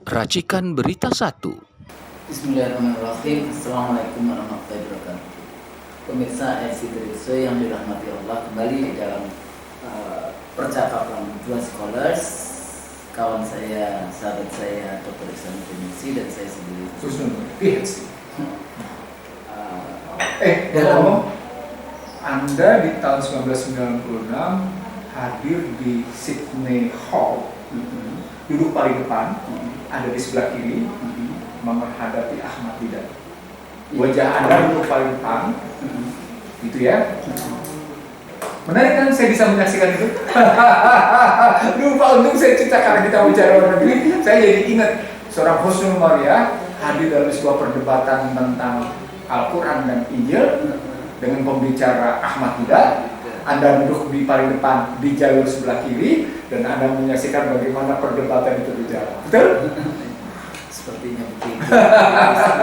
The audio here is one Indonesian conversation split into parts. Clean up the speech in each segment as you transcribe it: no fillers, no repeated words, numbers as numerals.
Racikan Berita 1. Bismillahirrahmanirrahim. Assalamualaikum warahmatullahi wabarakatuh. Pemirsa IC3 yang dirahmati Allah, kembali di dalam percakapan dua scholars, kawan saya, sahabat saya, Dr. Ihsan Finnisi, dan saya sendiri. PhD. Dalam Anda di tahun 1996 hadir di Sydney Hall, duduk paling depan, ada di sebelah kiri, menghadapi Ahmad Didat. Wajah Anda duduk paling depan, gitu ya. Menarik kan saya bisa menyaksikan itu? Lupa, untung saya cerita karena kita bicara luar negeri, saya jadi ingat seorang Husnul Maria hadir dalam sebuah perdebatan tentang Al-Quran dan Injil dengan pembicara Ahmad Didat. Anda duduk di paling depan di jalur sebelah kiri dan Anda menyaksikan bagaimana perdebatan itu berjalan. Betul? Sepertinya begitu.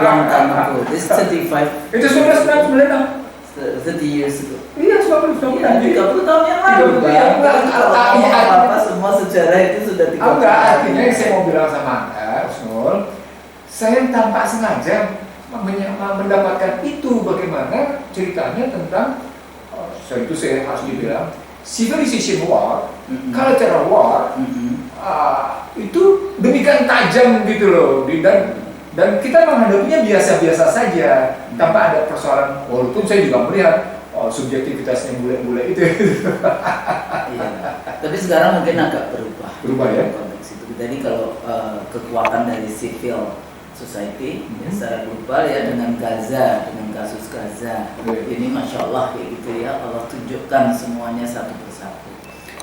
Long time ago. This is 35. Itu 1996. 30 years ago. Iya, 1996. Ya, 30 tahun yang lalu. Apa semua sejarah itu sudah 30 tahun. Enggak, artinya yang saya mau bilang sama Anda, Usnul, saya tanpa sengaja mendapatkan itu bagaimana ceritanya tentang saya harus dibilang civilization war, cultural war, itu demikian tajam gitu loh, dan kita menghadapinya biasa-biasa saja tanpa ada persoalan. Walaupun saya juga melihat subjektivitasnya bule-bule itu. Iya. Tapi sekarang mungkin agak berubah Ya. konteks itu. Jadi kalau kekuatan dari civil society secara global ya, dengan Gaza, dengan kasus Gaza ini Masya Allah kayak gitu ya, Allah tunjukkan semuanya satu persatu.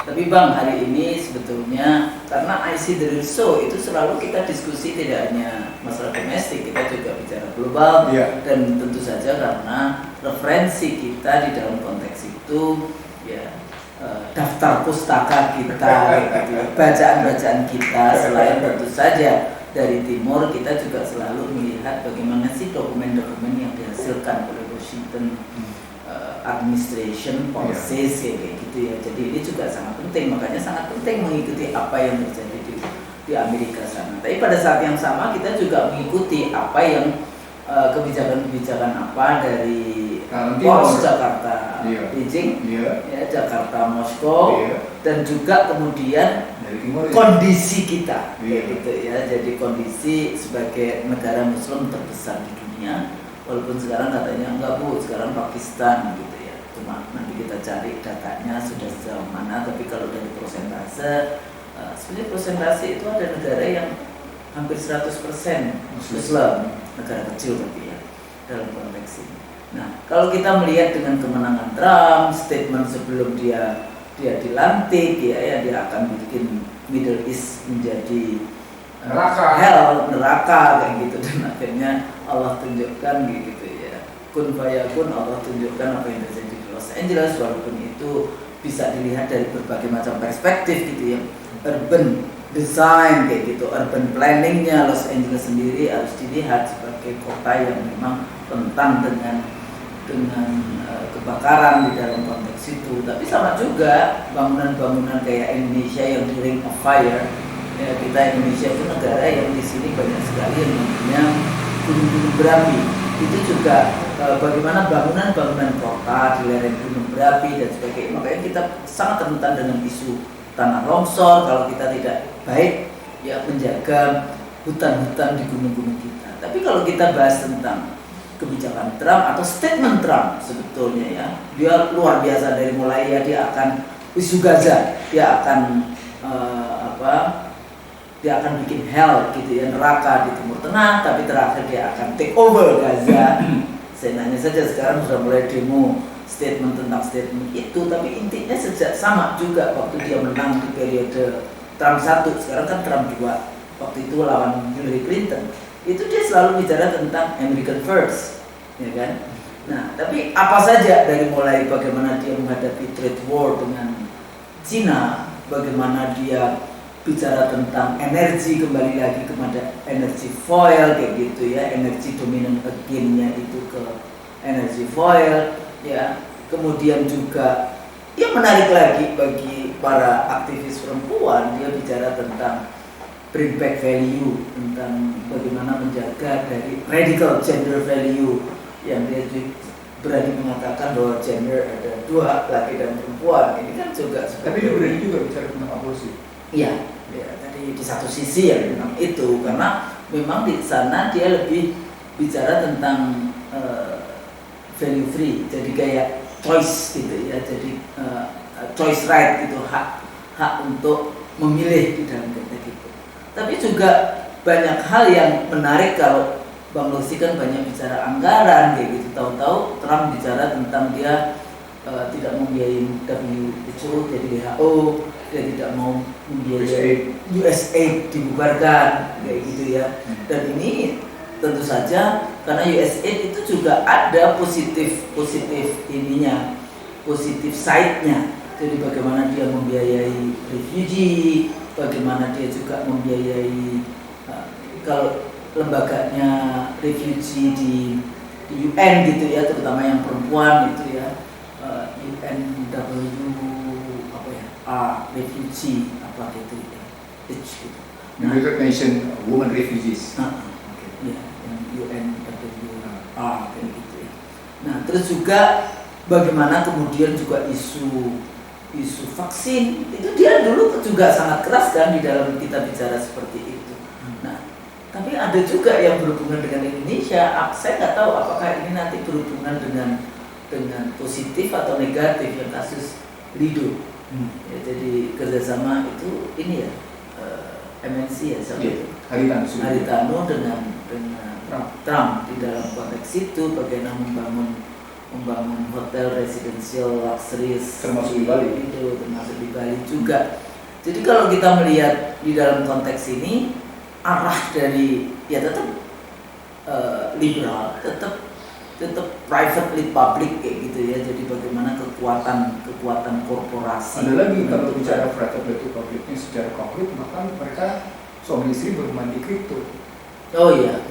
Tapi Bang, hari ini sebetulnya karena IC The Real Show itu selalu kita diskusi tidak hanya masalah domestik, kita juga bicara global, dan tentu saja karena referensi kita di dalam konteks itu ya daftar pustaka kita gitu ya, bacaan-bacaan kita, selain tentu saja dari timur, kita juga selalu melihat bagaimana sih dokumen-dokumen yang dihasilkan oleh Washington administration policies kayak gitu ya. Jadi ini juga sangat penting, makanya sangat penting mengikuti apa yang terjadi di Amerika sana. Tapi pada saat yang sama kita juga mengikuti apa yang kebijakan-kebijakan apa dari pos Jakarta, Beijing, ya, Jakarta, Moskow, dan juga kemudian kondisi kita, kayak gitu ya. Jadi kondisi sebagai negara Muslim terbesar di dunia, walaupun sekarang katanya enggak Bu, sekarang Pakistan gitu ya. Cuma nanti kita cari datanya sudah sejauh mana. Tapi kalau dari persentase, sebenarnya persentase itu ada negara yang hampir 100% Muslim, negara kecil tapi ya dalam konteks ini. Nah, kalau kita melihat dengan kemenangan Trump, statement sebelum dia dilantik ya, dia akan bikin Middle East menjadi neraka kayak gitu, dan akhirnya Allah tunjukkan gitu ya, kun fayakun, Allah tunjukkan apa yang terjadi di Los Angeles, walaupun itu bisa dilihat dari berbagai macam perspektif gitu ya. Urban design kayak gitu, urban planningnya Los Angeles sendiri harus dilihat sebagai kota yang memang rentan dengan kebakaran di dalam konteks itu. Tapi sama juga bangunan-bangunan kayak Indonesia yang di Ring of Fire ya, kita Indonesia itu negara yang di sini banyak sekali yang namanya gunung-gunung berapi. Itu juga bagaimana bangunan-bangunan kota di lereng gunung berapi dan sebagainya. Makanya kita sangat rentan dengan isu tanah longsor kalau kita tidak baik ya menjaga hutan-hutan di gunung-gunung kita. Tapi kalau kita bahas tentang kebijakan Trump atau statement Trump, sebetulnya ya, dia luar biasa. Dari mulai ya dia akan isu Gaza, dia akan dia akan bikin hell gitu ya, neraka di Timur Tengah, tapi terakhir dia akan take over Gaza. Saya nanya saja, sekarang sudah mulai demo statement tentang statement itu, tapi intinya sejak sama juga waktu dia menang di periode Trump 1, sekarang kan Trump 2, waktu itu lawan Hillary Clinton, itu dia selalu bicara tentang American First, ya kan? Nah, tapi apa saja dari mulai bagaimana dia menghadapi trade war dengan Cina, bagaimana dia bicara tentang energi, kembali lagi kepada energi foil kayak gitu ya, energi dominant again-nya itu ke energi foil ya. Kemudian juga yang menarik lagi bagi para aktivis perempuan, dia bicara tentang bring back value, tentang bagaimana menjaga dari radical gender value yang dia berani mengatakan bahwa gender ada dua, laki dan perempuan. Ini kan juga Tapi dia berani juga bicara tentang aborsi. Iya, ya, tadi di satu sisi ya memang itu, karena memang di sana dia lebih bicara tentang value free, jadi kayak choice gitu ya, jadi choice right gitu, hak untuk memilih di dalam konteks itu. Tapi juga banyak hal yang menarik. Kalau Bang Lucy kan banyak bicara anggaran kayak gitu, tahu-tahu Trump bicara tentang dia tidak membiayai WHO, jadi WHO, dia tidak mau membiayai USAID dibubarkan kayak gitu ya. Dan ini tentu saja karena USAID itu juga ada positif ininya, positif side-nya. Jadi bagaimana dia membiayai refugee, bagaimana dia juga membiayai kalau lembaganya refugee di UN gitu ya, terutama yang perempuan itu ya, UNW apa ya, refugee apa gitu ya, gitu. United Nations Women Refugees. Ya, yang UNWA kayak gitu ya. Nah, terus juga bagaimana kemudian juga isu vaksin itu dia dulu juga sangat keras kan di dalam kita bicara seperti itu. Nah, tapi ada juga yang berhubungan dengan Indonesia. Saya nggak tahu apakah ini nanti berhubungan dengan positif atau negatif yang kasus Lido. Ya, jadi kerjasama itu ini ya MNC ya sama itu. Haritanu dengan Trump di dalam konteks itu, bagaimana membangun hotel residensial luxurious termasuk di Bali itu, termasuk di Bali juga. Jadi kalau kita melihat di dalam konteks ini, arah dari ya tetap liberal, tetap privately public kayak gitu ya. Jadi bagaimana kekuatan korporasi. Ada lagi kalau bicara private to publicnya secara konkret, maka mereka suami istri bermain di kripto. Oh iya,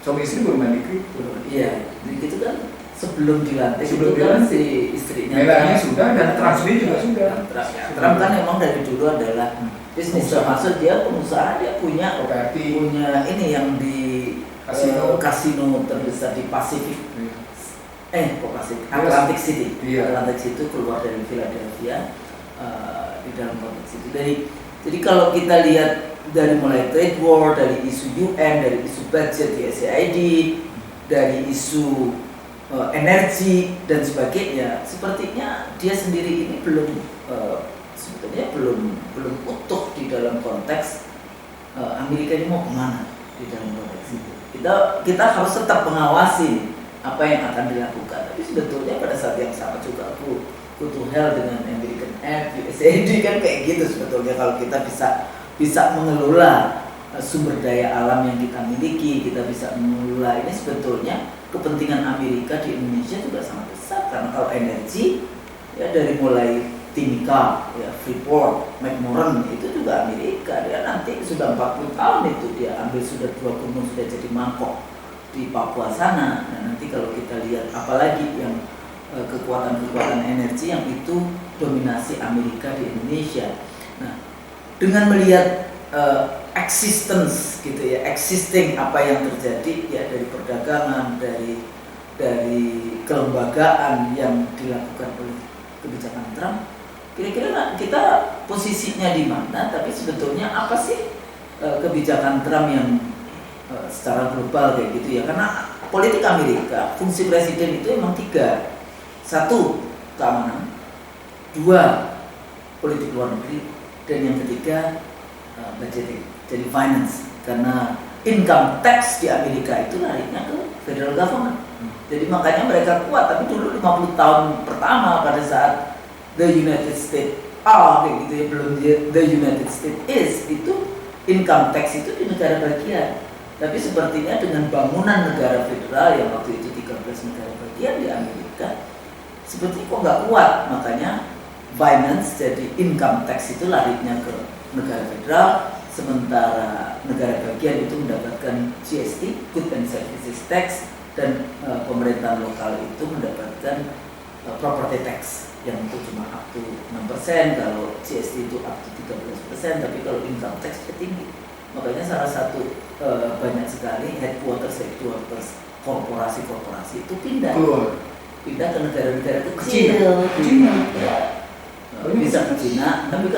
suami istri bermain di kripto. Iya, jadi itu kan sebelum dilantik itu kan si istrinya Melania sudah dan Trump juga sudah. Trump kan memang dari dulu adalah bisnis, termasuk dia pengusaha, dia punya ini yang di kasino terbesar di Pasifik. Atlantic City. Atlantic City keluar dari Philadelphia di dalam konteks itu. Jadi kalau kita lihat dari mulai trade war, dari isu UN, dari isu budget di USAID, dari isu energi dan sebagainya, sepertinya dia sendiri ini sebetulnya belum utuh di dalam konteks Amerika ini mau kemana di dalam konteks itu. Kita harus tetap mengawasi apa yang akan dilakukan. Tapi sebetulnya pada saat yang sama juga aku to hell dengan American Aid, USAID kan kayak gitu sebetulnya. Kalau kita bisa mengelola sumber daya alam yang kita miliki, kita bisa mengelola ini, sebetulnya kepentingan Amerika di Indonesia juga sangat besar. Karena kalau energi ya dari mulai Timika, ya Freeport, McMoran itu juga Amerika. Dia nanti sudah 40 tahun itu dia ambil sudah 2 gunung, sudah jadi mangkok di Papua sana. Nah, nanti kalau kita lihat apalagi yang kekuatan energi yang itu dominasi Amerika di Indonesia. Nah, dengan melihat existing apa yang terjadi ya dari perdagangan, dari kelembagaan yang dilakukan oleh kebijakan Trump, kira-kira kita posisinya di mana? Tapi sebetulnya apa sih kebijakan Trump yang secara global kayak gitu ya? Karena politik Amerika, fungsi presiden itu emang 3. 1, keamanan. 2, politik luar negeri. Dan yang ketiga, budgeting, jadi finance. Karena income tax di Amerika itu larinya ke federal government. Jadi makanya mereka kuat. Tapi dulu 50 tahun pertama pada saat the United States kayak gitu ya, belum the United States itu income tax itu di negara bagian. Tapi sepertinya dengan bangunan negara federal yang waktu itu 13 negara bagian di Amerika, seperti kok nggak kuat. Makanya finance, jadi income tax itu larinya ke negara federal, sementara negara bagian itu mendapatkan GST, Good and Services Tax, dan pemerintahan lokal itu mendapatkan property tax yang itu cuma up to 6%, kalau GST itu up to 13%, tapi kalau income tax itu tinggi. Makanya salah satu banyak sekali headquarters korporasi-korporasi itu pindah ke negara-negara kecil. Cina. Ya. Bisa ke Cina, tapi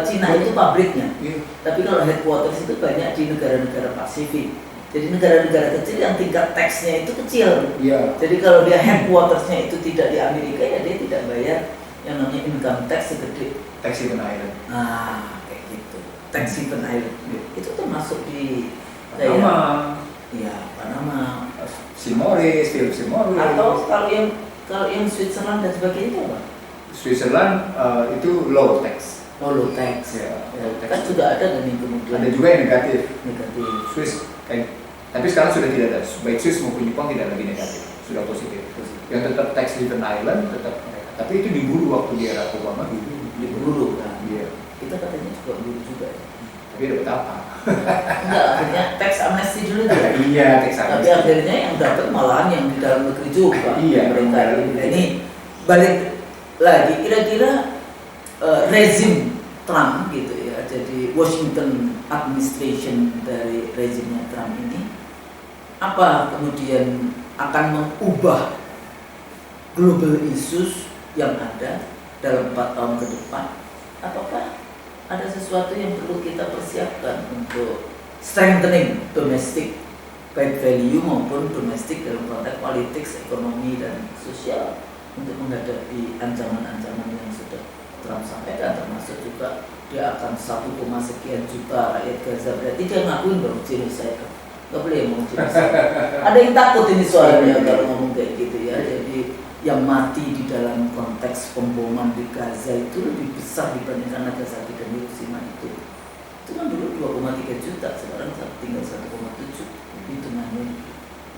Cina itu pabriknya. Tapi kalau headquarters itu banyak di negara-negara Pasifik. Jadi negara-negara kecil yang tingkat taxnya itu kecil. Iya. Jadi kalau dia headquartersnya itu tidak di Amerika, ya dia tidak bayar yang namanya income tax segede Tax Haven Island. Nah, kayak gitu. Tax Haven Island itu termasuk di Panama. Iya, Panama. Simoris, Philip Simoris. Atau kalau yang Switzerland dan sebagainya itu apa? Switzerland itu low tax. Low tax. Ya, Ya, low tax. kan juga ada kan yang kemudian Ada juga yang negatif. negatif. Swiss, tapi sekarang sudah tidak ada. Baik Swiss maupun Jepang tidak lagi negatif, sudah positif. Yang tetap tax Haven Island tetap mereka. Tapi itu diburu waktu di era Obama dulu. Diburu kan. Iya. Kita katanya juga buru juga ya. Tapi dapat apa? Enggak, akhirnya tax amnesty dulu tuh. Iya, tax Tapi amnesty. akhirnya yang dapat malahan yang di dalam negeri juga. Iya, Mereka dalam ini. negeri. Ini balik lagi kira-kira rezim Trump gitu ya. Jadi Washington administration dari rezimnya Trump ini apa kemudian akan mengubah global issues yang ada dalam 4 tahun ke depan? Apakah ada sesuatu yang perlu kita persiapkan untuk strengthening domestic baik value maupun domestik dalam konteks politik, ekonomi dan sosial untuk menghadapi ancaman-ancaman yang sudah Trump sampaikan, termasuk juga dia akan 1, sekian juta rakyat Gaza. Berarti dia ngakuin dong genocide. Nggak boleh ngomong genocide. Ada yang takut ini soalnya kalau ngomong kayak gitu ya. Jadi yang mati di dalam konteks pemboman di Gaza itu lebih besar dibandingkan Nagasaki dan Hiroshima itu. Itu kan dulu 2,3 juta, sekarang tinggal 1,7 hitungannya.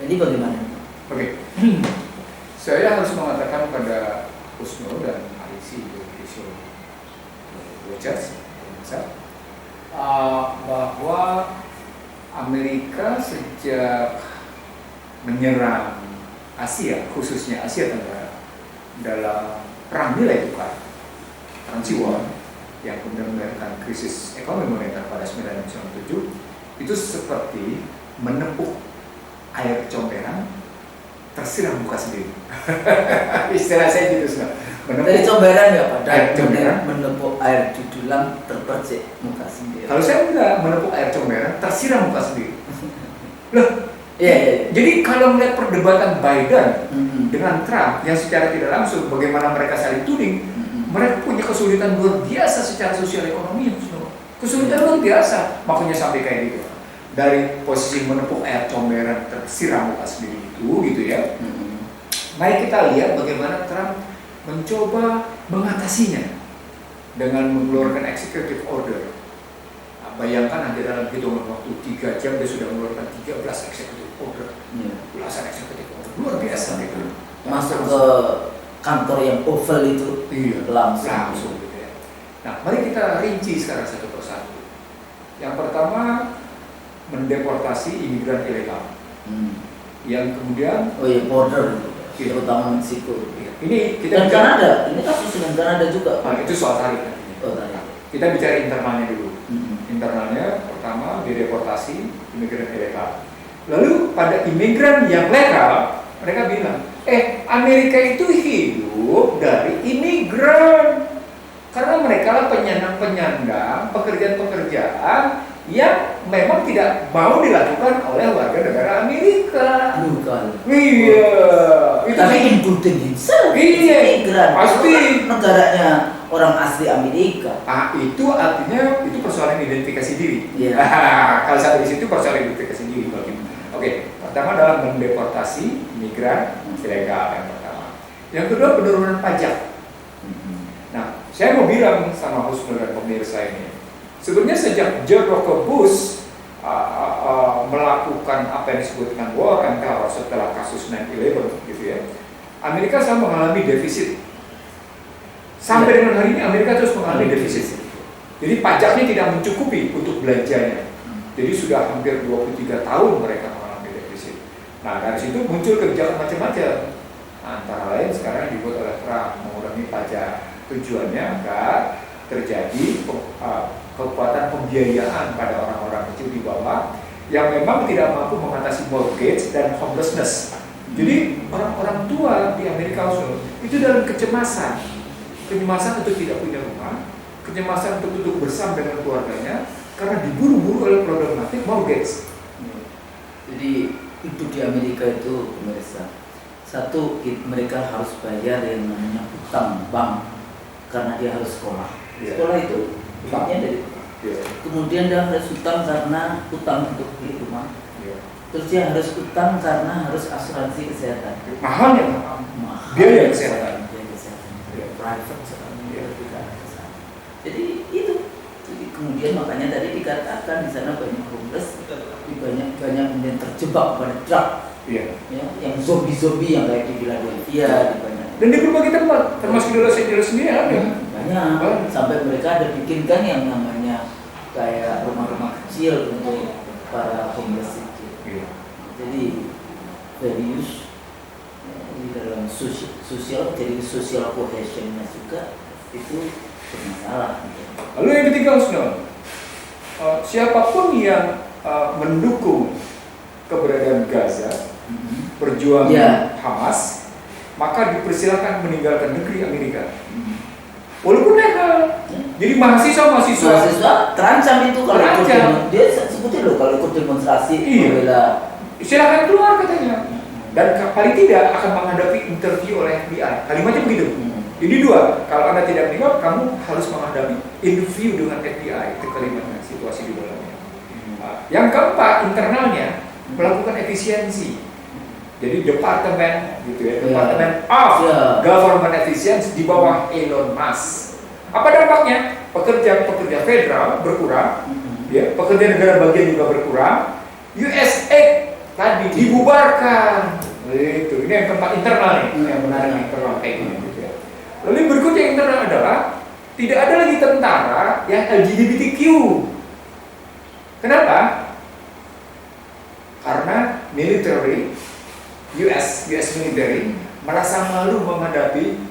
Jadi bagaimana? Oke. Saya harus mengatakan pada Kusno dan Alisi Richards bahwa Amerika sejak menyerang Asia, khususnya Asia Tenggara dalam perang nilai tukar, currency war, yang kemudian melahirkan krisis ekonomi moneter pada 1997, itu seperti menepuk air comberan tersiram muka sendiri. Istilah saya gitu sih. Dari comberan ya Pak, Air comberan. menepuk air di dulang terpercik muka sendiri. Kalau saya enggak menepuk air comberan tersiram muka sendiri. Loh, Iya. jadi kalau melihat perdebatan Biden Mhm. dengan Trump yang secara tidak langsung bagaimana mereka saling tuding, Mhm. mereka punya kesulitan luar biasa secara sosial ekonomi. Kesulitan luar biasa, makanya sampai kayak gitu. Dari posisi menepuk air comberan tersiram muka sendiri itu gitu ya. Mhm. Mari kita lihat bagaimana Trump mencoba mengatasinya dengan mengeluarkan executive order. Nah, bayangkan hanya dalam hitungan waktu 3 jam dia sudah mengeluarkan 13 executive order, Iya. belasan executive order, luar biasa gitu. Masuk ke kantor yang oval itu Iya, langsung. gitu ya. Nah, mari kita rinci sekarang satu persatu. Yang pertama, mendeportasi imigran ilegal. Yang kemudian, Oh iya, border Iya. terutama Meksiko. ini kita Dan bicara, Kanada, ini kasus dengan Kanada juga. nah, itu soal tarik nantinya. Oh, tadi. Kita bicara internalnya dulu. Mhm. Internalnya pertama dideportasi imigran ilegal. Lalu pada imigran yang legal, mereka bilang, Amerika itu hidup dari imigran. Karena mereka lah penyandang-penyandang pekerjaan-pekerjaan yang memang tidak mau dilakukan oleh warga negara Amerika. Bukan. Iya, itu Tapi including himself. Iya, Imigran. pasti. Itu kan negaranya orang asli Amerika. itu artinya itu persoalan identifikasi diri. Iya. Kalau sampai di situ persoalan identifikasi diri. Oke, pertama adalah mendeportasi migran ilegal yang pertama. Yang kedua penurunan pajak. Nah, saya mau bilang sama Husnul dan pemirsa ini, sebenarnya sejak George Walker Bush melakukan apa yang disebut dengan war on terror setelah kasus 9/11 gitu ya, Amerika selalu mengalami defisit. Sampai dengan hari ini Amerika terus mengalami defisit. Jadi pajaknya tidak mencukupi untuk belanjanya. Jadi sudah hampir 23 tahun mereka mengalami defisit. Nah, dari situ muncul kebijakan macam-macam. Antara lain sekarang dibuat oleh Trump mengurangi pajak. Tujuannya agar terjadi kekuatan pembiayaan pada orang-orang kecil di bawah yang memang tidak mampu mengatasi mortgage dan homelessness. Jadi orang-orang tua di Amerika itu dalam kecemasan untuk tidak punya rumah, kecemasan untuk duduk bersama dengan keluarganya karena diburu-buru oleh problematik mortgage. Jadi itu di Amerika itu pemirsa, satu mereka harus bayar yang namanya hutang bank karena dia harus sekolah. Sekolah itu utangnya dari kemudian dia harus hutang karena hutang untuk beli rumah. Terus dia harus hutang karena harus asuransi kesehatan. Mahalnya Mahal. Biaya kesehatan. Private sekarang tidak kesehatan. Jadi itu. Jadi kemudian makanya tadi dikatakan di sana banyak homeless, banyak kemudian terjebak pada drug. Iya. Ya, yang zombie yang kayak di Philadelphia, di banyak. Dan di berbagai tempat, termasuk di Los Angeles sendiri ada. Banyak. Sampai mereka ada bikinkan yang namanya kayak rumah-rumah kecil untuk para homeless itu. Jadi values di dalam sosial, jadi social cohesionnya juga itu bermasalah. Lalu yang ketiga, siapapun yang mendukung keberadaan Gaza, perjuangan Hamas, maka dipersilakan meninggalkan negeri Amerika. Walaupun legal. Jadi mahasiswa terancam itu kalau ikut dia sebutin loh kalau ikut demonstrasi membela. Silakan keluar katanya. Dan paling tidak akan menghadapi interview oleh FBI. Kalimatnya begitu. Jadi dua, kalau Anda tidak meninggal, kamu harus menghadapi interview dengan FBI. Itu kalimatnya, situasi di dalamnya. Yang keempat, internalnya melakukan efisiensi. Jadi departemen gitu ya, departemen of government efficiency di bawah Elon Musk. Apa dampaknya? Pekerja federal berkurang, ya, pekerja negara bagian juga berkurang. USAID tadi dibubarkan. Itu, ini yang keempat internal nih, yang menarik internal kayak gini gitu ya. Lalu yang berikutnya internal adalah tidak ada lagi tentara yang LGBTQ. Kenapa? Karena military US military merasa malu menghadapi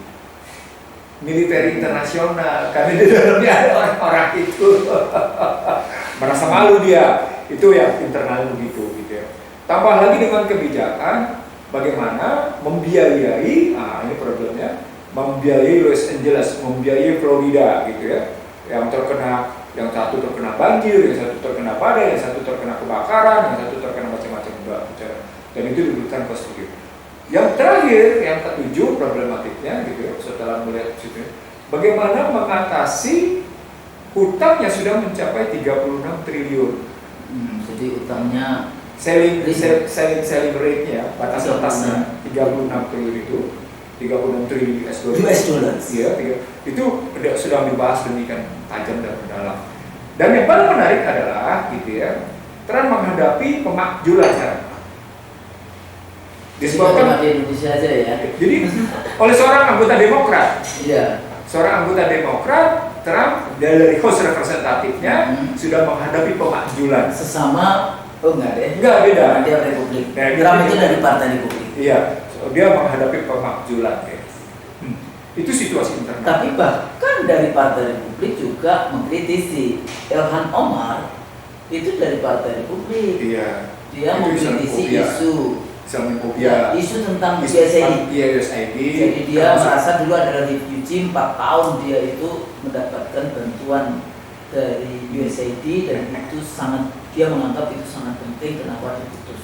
militer internasional karena di dalamnya ada orang-orang itu. Merasa malu dia. Itu yang internal begitu gitu ya. Tambah lagi dengan kebijakan bagaimana membiayai, ini problemnya, membiayai Los Angeles, membiayai Florida gitu ya. Yang satu terkena banjir, yang satu terkena badai, yang satu terkena kebakaran, yang satu terkena macam-macam dan itu diberikan positif. Yang terakhir, yang ketujuh problematiknya gitu ya, setelah melihat situ, bagaimana mengatasi hutang yang sudah mencapai 36 triliun. Jadi hutangnya selling rate-nya, batas-batasnya 36 triliun itu 36 triliun US dollar. Iya, itu sudah dibahas demikian tajam dan mendalam. Dan yang paling menarik adalah gitu ya, Trump menghadapi pemakjulan sekarang. Disebabkan di Indonesia aja ya. Jadi oleh seorang anggota Demokrat. Iya. Seorang anggota Demokrat, Trump dari House Representatifnya sudah menghadapi pemakjulan. Sesama enggak deh. Enggak, beda. Dia Republik. Nah, Trump itu dari Partai Republik. Iya, dia menghadapi pemakjulan. Itu situasi internal. Tapi bahkan dari Partai Republik juga mengkritisi Ilhan Omar itu dari Partai Republik. Iya. Dia mengkritisi isu tentang USAID. Iya, USAID. Jadi dia merasa dulu adalah refugee 4 tahun dia itu mendapatkan bantuan dari USAID dan itu dia menganggap itu sangat penting. Kenapa diputus?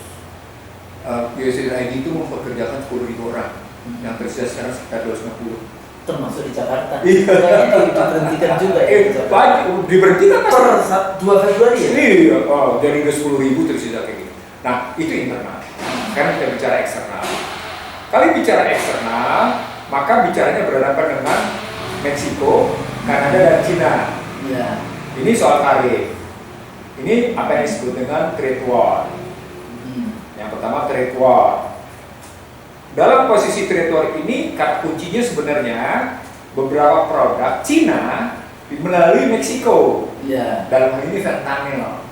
USAID itu mempekerjakan 10.000 orang yang tersedia sekarang sekitar 250. Termasuk di Jakarta. Iya. Kayaknya diberhentikan juga ya. Diberhentikan per 2 Februari ya? Iya, dari 10.000 tersisa kayak gitu. Nah, itu internal. Sekarang kita bicara eksternal. Kali bicara eksternal, maka bicaranya berhadapan dengan Meksiko, Kanada, dan Cina. Iya. Ini soal tarif. Ini apa yang disebut dengan trade war. Yang pertama trade war. Dalam posisi trade war ini, kata kuncinya sebenarnya beberapa produk Cina melalui Meksiko. Iya. Dalam hal ini fentanyl.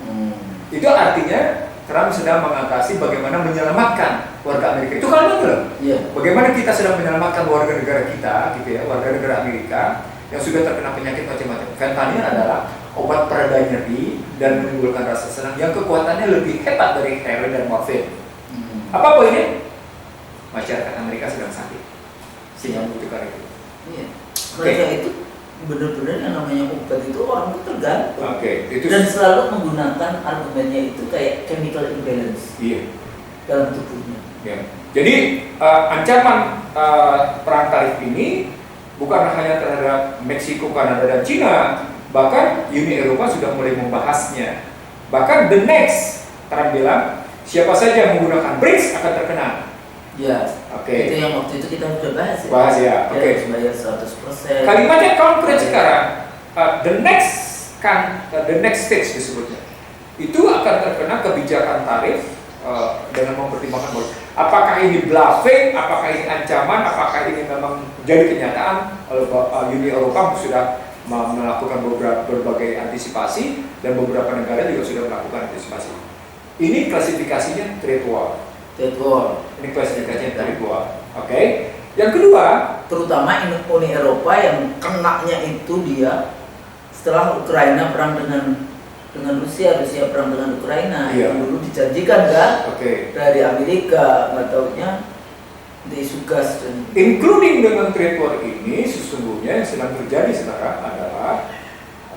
Itu artinya Trump sedang mengatasi bagaimana menyelamatkan warga Amerika. Itu kalimat loh. Iya. Bagaimana kita sedang menyelamatkan warga negara kita, gitu ya, warga negara Amerika yang sudah terkena penyakit macam-macam. Fentanyl adalah obat pereda nyeri dan menimbulkan rasa senang yang kekuatannya lebih hebat dari heroin dan morfin. Apa poinnya? Masyarakat Amerika sedang sakit sehingga membutuhkan itu. Iya. Mereka itu benar-benar yang namanya obat itu orang itu tergantung. Itu dan selalu menggunakan argumennya itu kayak chemical imbalance dalam tubuhnya. Jadi ancaman perang tarif ini bukan hanya terhadap Meksiko, Kanada, dan Cina, bahkan Uni Eropa sudah mulai membahasnya. Bahkan the next, Trump bilang, siapa saja yang menggunakan BRICS akan terkena. Ya, itu yang waktu itu kita sudah bahas ya. Bahas ya, harus bayar 100%. Kalimatnya konkret sekarang, the next stage disebutnya. Itu akan terkena kebijakan tarif dengan mempertimbangkan apakah ini bluffing, apakah ini ancaman, apakah ini memang jadi kenyataan. Uni Eropa sudah melakukan berbagai antisipasi dan beberapa negara juga sudah melakukan antisipasi. Ini klasifikasinya trade war. Ini klasifikasinya trade war. Yang kedua, terutama Uni Eropa yang kenaknya itu dia setelah Ukraina perang dengan Rusia perang dengan Ukraina, yang dulu dijanjikan kan dari Amerika, nggak taunya diisu gas. Including dengan trade war ini, sesungguhnya yang sedang terjadi sekarang adalah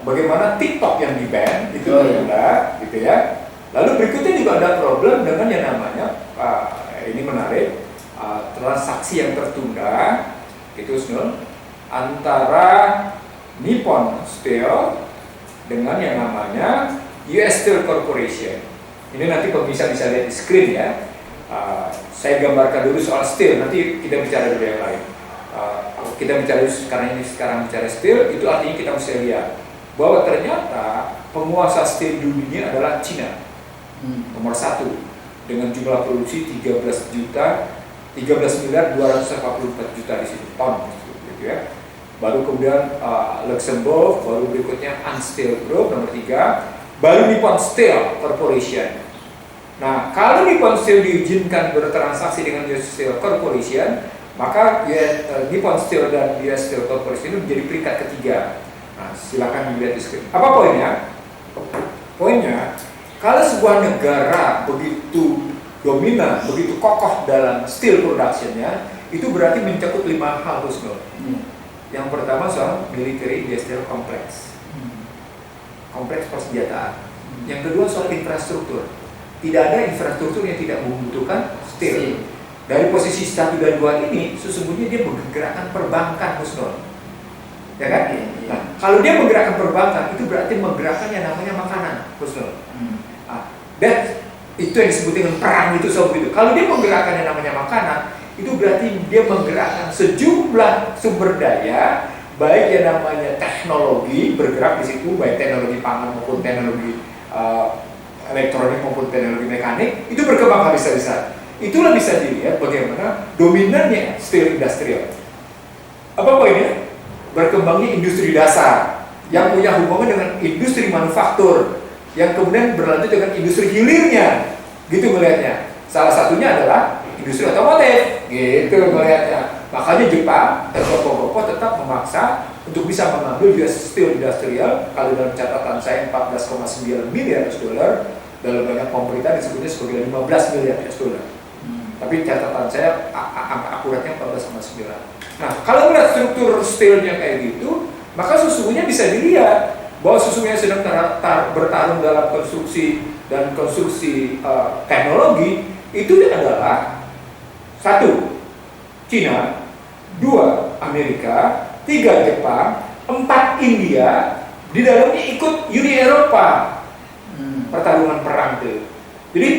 bagaimana TikTok yang di-ban itu tertunda, gitu ya. Lalu berikutnya juga ada problem dengan yang namanya ini menarik, transaksi yang tertunda, itu antara Nippon Steel dengan yang namanya US Steel Corporation. Ini nanti pemirsa bisa lihat di screen ya. Saya gambarkan dulu soal steel, nanti kita bicara dulu yang lain. Kita bicara sekarang bicara steel, itu artinya kita mesti lihat bahwa ternyata penguasa steel dunia adalah Cina, nomor 1 dengan jumlah produksi 13 miliar 244 juta di situ ton, gitu ya. Baru kemudian Luxembourg, baru berikutnya Unsteel Group nomor 3, baru Nippon Steel Corporation. Nah, kalau Nippon Steel diizinkan bertransaksi dengan US Steel Corporation, maka Nippon Steel dan US Steel Corporation itu menjadi peringkat ketiga. Nah, silakan dilihat di screen. Apa poinnya? Poinnya, kalau sebuah negara begitu dominan, begitu kokoh dalam steel productionnya, itu berarti mencakup 5 hal Husnul. Yang pertama soal military industrial complex, kompleks persenjataan. Yang kedua soal infrastruktur. Tidak ada infrastruktur yang tidak membutuhkan steel. Dari posisi 1 dan 2 ini, sesungguhnya dia menggerakkan perbankan Husnul. Ya kan? Nah, kalau dia menggerakkan perbankan, itu berarti menggerakkan yang namanya makanan Husnul. Dan itu yang disebut dengan perang itu begitu. Kalau dia menggerakkan yang namanya makanan, itu berarti dia menggerakkan sejumlah sumber daya, baik yang namanya teknologi bergerak di situ, baik teknologi pangan maupun teknologi elektronik maupun teknologi mekanik, itu berkembang habis-habisan. Itulah bisa dilihat bagaimana dominannya steel industrial. Apa poinnya? Berkembangnya industri dasar yang punya hubungan dengan industri manufaktur, yang kemudian berlanjut dengan industri hilirnya, gitu melihatnya. Salah satunya adalah industri otomotif, gitu melihatnya. Makanya Jepang dan Kokoh tetap memaksa untuk bisa mengambil US Steel Industrial. Kalau dalam catatan saya 14,9 miliar US dollar, dalam banyak pemberitaan disebutnya sebagai 15 miliar US dollar. Tapi catatan saya angka akuratnya 14,9. Nah, kalau melihat struktur steelnya kayak gitu, maka sesungguhnya bisa dilihat bahwa sesungguhnya sedang bertarung dalam konstruksi teknologi. Itu adalah 1. Cina, 2. Amerika, 3. Jepang, 4. India, di dalamnya ikut Uni Eropa. Pertarungan perang itu. Jadi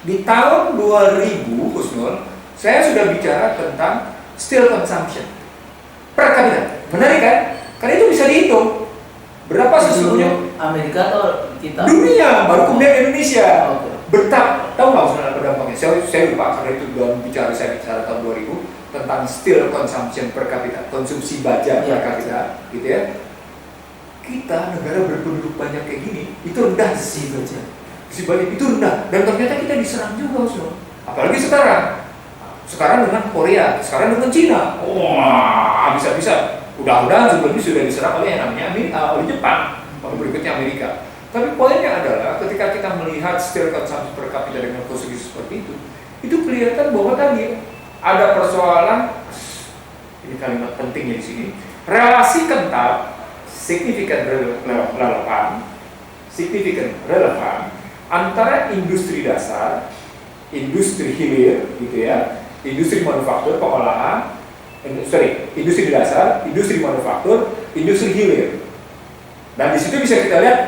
di tahun 2000 Husnul, saya sudah bicara tentang steel consumption per kapita. Menarik kan? Karena itu bisa dihitung berapa sesungguhnya Amerika atau kita? Dunia, baru kemudian Indonesia. Tahu nggak sebenarnya dampaknya? Saya lupa karena itu saya bicara tahun 2000 tentang steel consumption per kapita, konsumsi baja per kapita, gitu ya. Kita negara berpenduduk banyak kayak gini, itu rendah sih baja. Si baja itu rendah, dan ternyata kita diserang juga, apalagi sekarang. Sekarang dengan Korea, sekarang dengan Cina. Wah, bisa-bisa. Mudah-mudahan sebelum ini sudah diserang oleh yang namanya oleh Jepang. maka berikutnya Amerika. Tapi poinnya adalah ketika kita melihat steel consumption per kapita dengan konsumsi seperti itu kelihatan bahwa tadi ada persoalan, ini kalimat pentingnya di sini, relasi kental signifikan relevan antara industri dasar, industri hilir gitu ya, industri manufaktur pengolahan, industri dasar, industri manufaktur, industri hilir. Dan di situ bisa kita lihat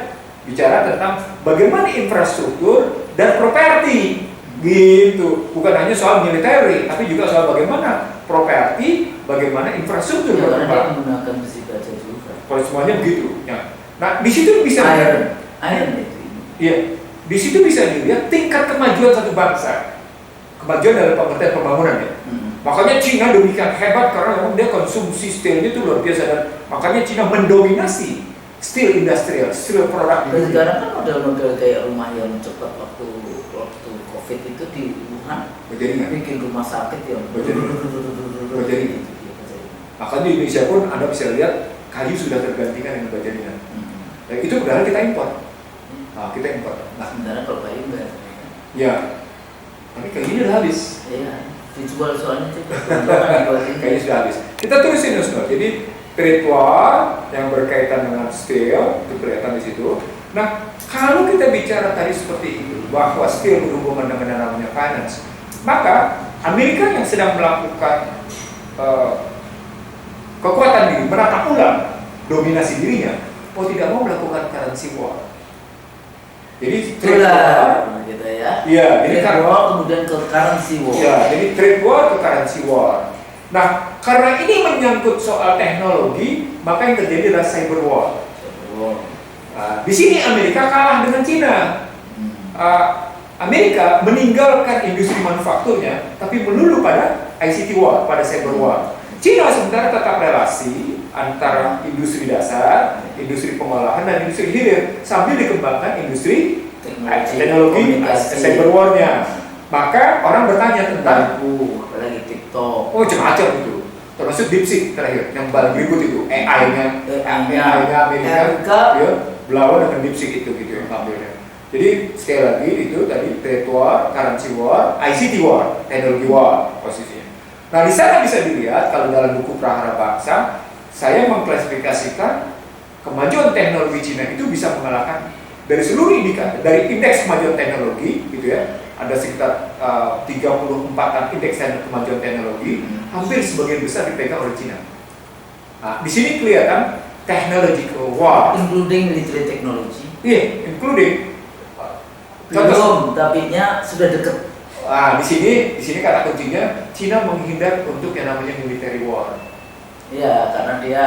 bicara tentang bagaimana infrastruktur dan properti gitu, bukan hanya soal militer, tapi juga soal bagaimana properti, bagaimana infrastruktur Ya, karena dia berkembang. menggunakan besi baja juga. Kalau semuanya begitu. Ya. Nah, di situ bisa Iron itu. Iya, di situ bisa dilihat tingkat kemajuan satu bangsa. Kemajuan dalam pengertian pembangunan ya. Makanya Cina demikian hebat karena memang dia konsumsi steelnya itu luar biasa, dan makanya Cina mendominasi steel industrial, steel produk di Dan dunia. sekarang kan model-model kayak rumah yang cepat waktu COVID itu di Wuhan Berjaringan. bikin rumah sakit yang Berjaringan. berjaringan. Makanya di Indonesia pun Anda bisa lihat kayu sudah tergantikan dengan berjaringan. Dan itu padahal kita impor. Nah, kita impor. Nah, Sementara kalau kayu enggak. ya. Tapi kayunya udah habis. Iya, dijual soalnya juga. Dijualin Kayaknya sudah habis. Kita terusin Nusno. Jadi trade war yang berkaitan dengan steel itu kelihatan di situ. Nah, kalau kita bicara tadi seperti itu bahwa steel berhubungan dengan yang namanya finance, maka Amerika yang sedang melakukan kekuatan diri, menata ulang dominasi dirinya, mau tidak mau melakukan currency war. Jadi trade war, gitu ya. iya, jadi Trade war kemudian ke currency war. ya, jadi trade war ke currency war. Nah, karena ini menyangkut soal teknologi, maka yang terjadi adalah cyber war. Di sini Amerika kalah dengan Cina. Amerika meninggalkan industri manufakturnya, tapi melulu pada ICT war, pada cyber war. Cina sementara tetap relasi antara industri dasar, industri pengolahan, dan industri hilir sambil dikembangkan industri teknologi cyber war-nya. Maka orang bertanya tentang apalagi TikTok. oh macam-macam itu, termasuk DeepSeek terakhir yang paling berikut itu AI-nya Amerika ya, berlawan dengan DeepSeek itu gitu yang ambilnya. Jadi sekali lagi itu tadi trade war, currency war, ICT war, teknologi war posisinya. Nah di sana bisa dilihat kalau dalam buku Prahara Bangsa saya mengklasifikasikan kemajuan teknologi Cina itu bisa mengalahkan dari seluruh indikator, dari indeks kemajuan teknologi gitu ya. Ada sekitar 34-an indeks kemajuan teknologi, hampir sebagian besar dipegang oleh Cina. Nah, di sini kelihatan technological war, including military technology. iya, including. Belum, tapi sudah dekat. Di sini kata kuncinya Cina menghindar untuk yang namanya military war. Iya, karena dia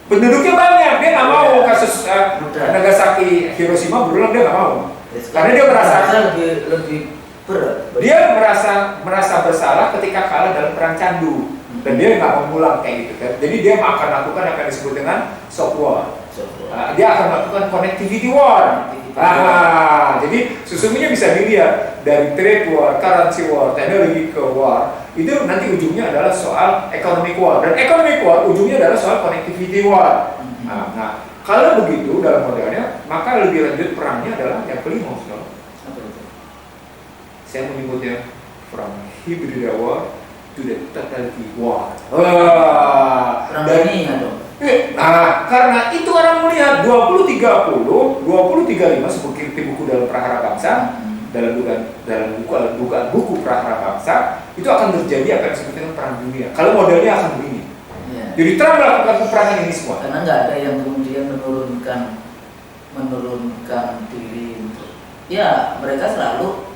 penduduknya banyak, dia nggak mau kasus Nagasaki, Hiroshima berulang, dia nggak mau. Karena dia merasa lebih berat. Dia merasa bersalah ketika kalah dalam perang candu, dan dia nggak mau pulang kayak gitu kan. Jadi dia akan lakukan apa yang disebut dengan soft war. Dia akan melakukan connectivity war. Jadi sesungguhnya bisa dilihat dari trade war, currency war, technology war itu nanti ujungnya adalah soal economic war, dan economic war ujungnya adalah soal connectivity war. Nah, kalau begitu dalam modelnya, maka lebih lanjut perangnya adalah yang kelima. Saya menyebutnya from hybrid war to the totality war. Perang ini ya dong. Nah, karena itu orang melihat 2030, 2035 seperti buku dalam Prahara Bangsa, dalam buku Prahara Bangsa itu akan terjadi apa yang disebut dengan perang dunia. Kalau modelnya akan begini. Jadi Trump melakukan peperangan ini semua. Karena nggak ada yang kemudian menurunkan diri untuk, ya mereka selalu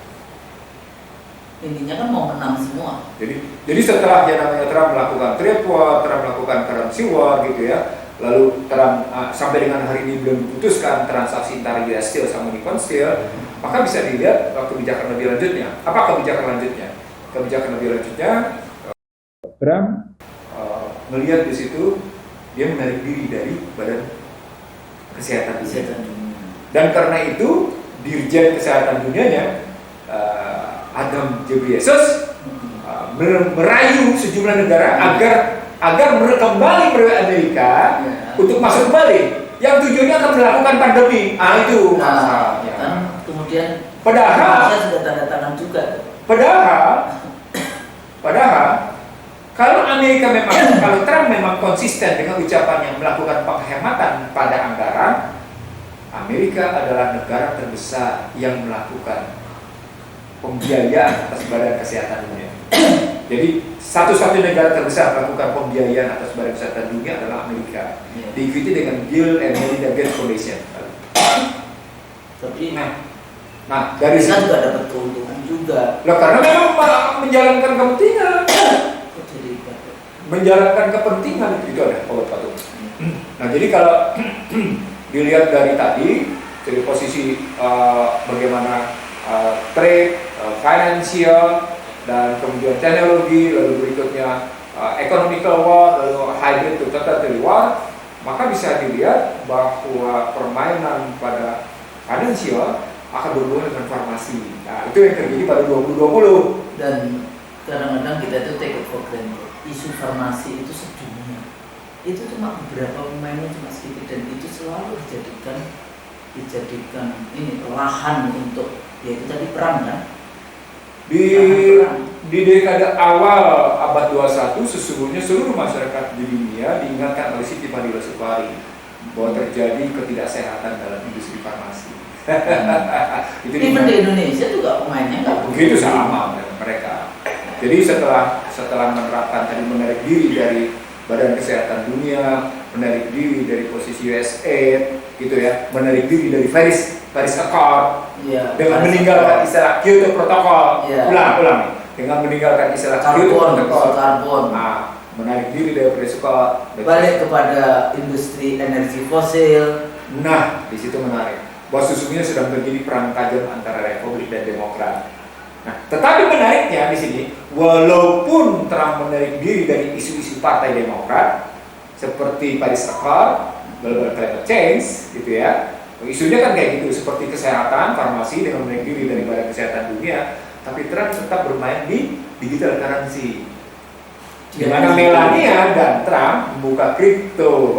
intinya kan mau menang semua. Jadi setelah yang namanya Trump melakukan trade war, Trump melakukan currency war gitu ya, lalu Trump sampai dengan hari ini belum memutuskan transaksi antara US Steel sama Nippon Steel, maka bisa dilihat kebijakan lebih lanjutnya. Apa kebijakan lanjutnya? Kebijakan lebih lanjutnya, Trump melihat di situ dia menarik diri dari Badan Kesehatan Dunia. Dan karena itu Dirjen Kesehatan Dunianya Adam Ghebreyesus merayu sejumlah negara agar kembali Amerika untuk masuk kembali yang tujuannya akan melakukan pandemi. Itu Nah, masalahnya. kan kemudian Padahal Indonesia sudah tanda tangan juga. Padahal kalau Amerika memang, kalau Trump memang konsisten dengan ucapannya melakukan penghematan pada anggaran, Amerika adalah negara terbesar yang melakukan pembiayaan atas Badan Kesehatan Dunia. Jadi satu-satu negara terbesar melakukan pembiayaan atas Badan Kesehatan Dunia adalah Amerika. Ya. Diikuti dengan Bill and Melinda Gates Foundation. Tapi Nah, dari kita situ, juga dapat keuntungan juga. karena memang menjalankan kepentingan. Kok jadi gitu? Menjalankan kepentingan itu ada obat patung. Nah, jadi kalau dilihat dari tadi dari posisi bagaimana trade, financial, dan kemudian teknologi, lalu berikutnya economical war, lalu hybrid to totalitarian war, maka bisa dilihat bahwa permainan pada financial akan berhubungan dengan farmasi. Nah, itu yang terjadi pada 2020. Dan kadang-kadang kita itu take it for granted. Isu farmasi itu sedunia. Itu cuma beberapa pemainnya cuma sedikit dan itu selalu dijadikan ini lahan untuk yaitu tadi perang kan. Di dekade awal abad 21 sesungguhnya seluruh masyarakat di dunia diingatkan oleh Siti Fadila Supari bahwa terjadi ketidaksehatan dalam industri farmasi. Itu Even di Indonesia juga pemainnya nggak begitu sama dengan mereka. Jadi setelah menerapkan tadi menarik diri dari Badan Kesehatan Dunia, menarik diri dari posisi USAID, gitu ya, menarik diri dari Paris Accord, ya, dengan meninggalkan istilah Kyoto Protocol, ya. ulang, dengan meninggalkan istilah Kyoto Protocol, karbon. nah, menarik diri dari Paris Accord, Balik kepada industri energi fosil. nah, di situ menarik. Bahwa sesungguhnya sedang terjadi perang tajam antara Republik dan Demokrat. Nah, tetapi menariknya di sini, walaupun Trump menarik diri dari isu-isu Partai Demokrat seperti Paris Accord, global climate change, gitu ya, isunya kan kayak gitu, seperti kesehatan, farmasi dengan menarik diri dari Badan Kesehatan Dunia, tapi Trump tetap bermain di digital currency. Di mana Melania dan Trump membuka kripto.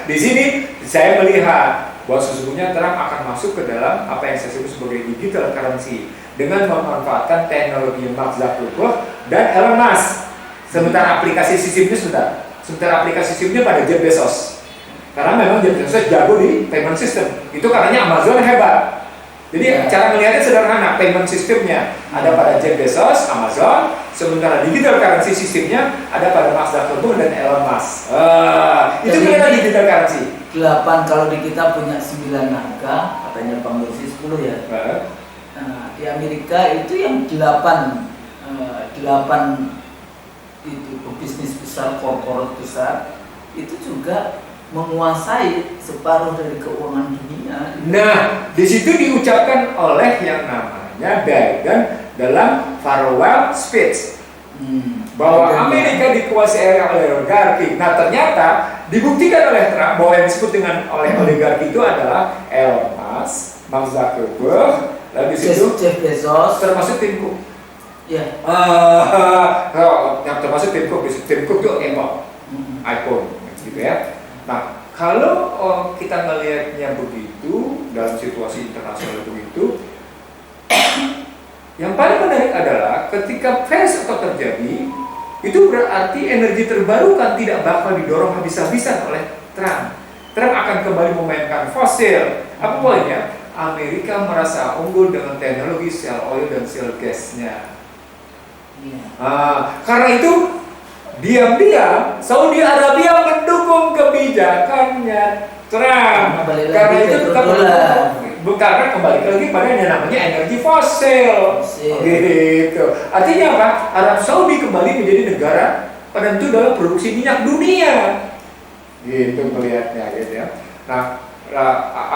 Di sini saya melihat bahwa sesungguhnya Trump akan masuk ke dalam apa yang saya sebut sebagai digital currency dengan memanfaatkan teknologi Mark Zuckerberg dan Elon Musk. Sementara aplikasi sistemnya aplikasi sistemnya pada Jeff Bezos. Karena memang Jeff Bezos jago di payment system. Itu karena Amazon hebat. Jadi cara melihatnya sederhana, payment sistemnya ada pada Jeff Bezos, Amazon, sementara digital currency sistemnya ada pada Mark Zuckerberg dan Elon Musk. Itu kira digital currency. 8 kalau di kita punya 9 angka, katanya Bang Dosi 10 ya. Nah, di Amerika itu yang 8 itu bisnis besar, korporat besar itu juga menguasai separuh dari keuangan dunia. Nah, di situ diucapkan oleh yang namanya Biden dalam farewell speech bahwa Amerika dikuasai oleh oligarki. Nah, ternyata dibuktikan oleh Trump bahwa yang disebut dengan oleh oligarki itu adalah Elon Musk, Mark Zuckerberg, lalu di situ Jeff Bezos, termasuk Tim Cook. ya. Yang termasuk Tim Cook itu iPhone, gitu ya. Nah, kalau kita melihatnya begitu dalam situasi internasional begitu, yang paling menarik adalah ketika Paris Accord terjadi, itu berarti energi terbarukan tidak bakal didorong habis-habisan oleh Trump. Trump akan kembali memainkan fosil. Apa poinnya? Amerika merasa unggul dengan teknologi shale oil dan shale gasnya. Karena itu diam-diam Saudi Arabia mendukung kebijakannya Trump. Karena itu tetap karena kembali lagi pada yang namanya energi fosil. Gitu. Artinya apa? Arab Saudi kembali menjadi negara penentu dalam produksi minyak dunia. Gitu melihatnya, gitu ya. Nah,